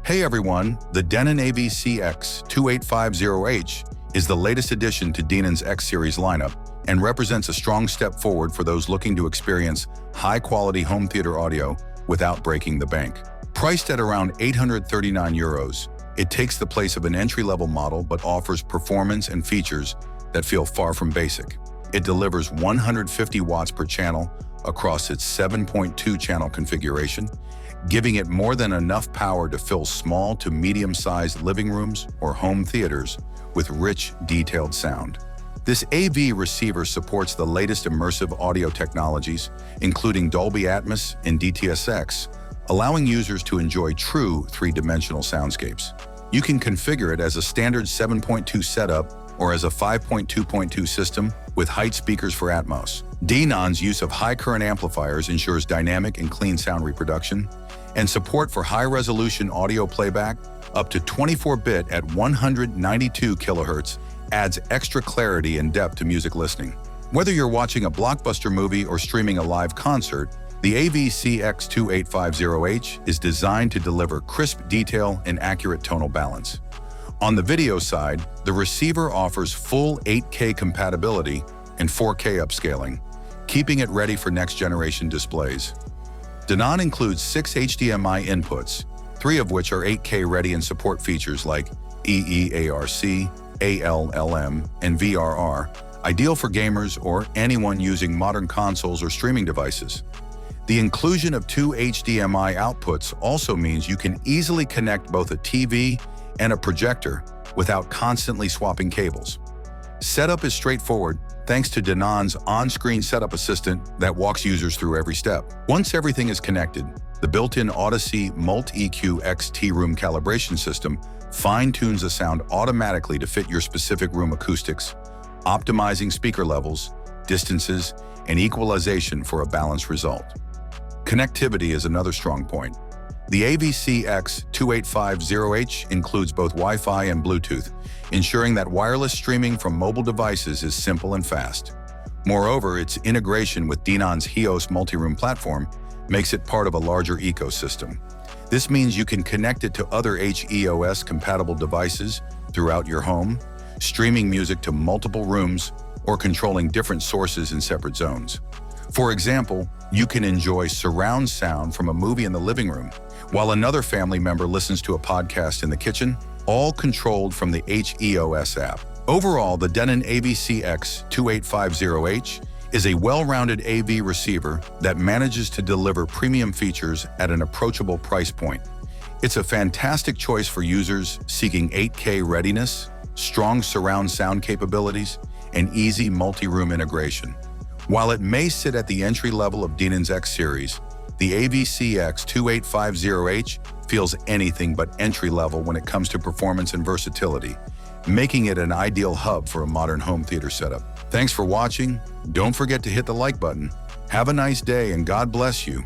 Hey everyone, the Denon AVC-X2850H is the latest addition to Denon's X series lineup and represents a strong step forward for those looking to experience high-quality home theater audio without breaking the bank. Priced at around €839, it takes the place of an entry-level model but offers performance and features that feel far from basic. It delivers 150 watts per channel across its 7.2-channel configuration, giving it more than enough power to fill small to medium-sized living rooms or home theaters with rich, detailed sound. This AV receiver supports the latest immersive audio technologies, including Dolby Atmos and DTS:X, allowing users to enjoy true three-dimensional soundscapes. You can configure it as a standard 7.2 setup or as a 5.2.2 system with height speakers for Atmos. Denon's use of high-current amplifiers ensures dynamic and clean sound reproduction, and support for high-resolution audio playback up to 24-bit at 192 kHz adds extra clarity and depth to music listening. Whether you're watching a blockbuster movie or streaming a live concert, the AVC-X2850H is designed to deliver crisp detail and accurate tonal balance. On the video side, the receiver offers full 8K compatibility and 4K upscaling, keeping it ready for next-generation displays. Denon includes 6 HDMI inputs, 3 of which are 8K ready and support features like EEARC, ALLM, and VRR, ideal for gamers or anyone using modern consoles or streaming devices. The inclusion of 2 HDMI outputs also means you can easily connect both a TV and a projector without constantly swapping cables. Setup is straightforward thanks to Denon's on-screen setup assistant that walks users through every step. Once everything is connected, the built-in Odyssey Multi-EQ XT room calibration system fine-tunes the sound automatically to fit your specific room acoustics, optimizing speaker levels, distances, and equalization for a balanced result. Connectivity is another strong point. The AVC-X2850H includes both Wi-Fi and Bluetooth, ensuring that wireless streaming from mobile devices is simple and fast. Moreover, its integration with Denon's HEOS multi-room platform makes it part of a larger ecosystem. This means you can connect it to other HEOS-compatible devices throughout your home, streaming music to multiple rooms, or controlling different sources in separate zones. For example, you can enjoy surround sound from a movie in the living room, while another family member listens to a podcast in the kitchen, all controlled from the HEOS app. Overall, the Denon AVC-X2850H is a well-rounded AV receiver that manages to deliver premium features at an approachable price point. It's a fantastic choice for users seeking 8K readiness, strong surround sound capabilities, and easy multi-room integration. While it may sit at the entry level of Denon's X series, the AVC-X2850H feels anything but entry-level when it comes to performance and versatility, making it an ideal hub for a modern home theater setup. Thanks for watching. Don't forget to hit the like button. Have a nice day and God bless you.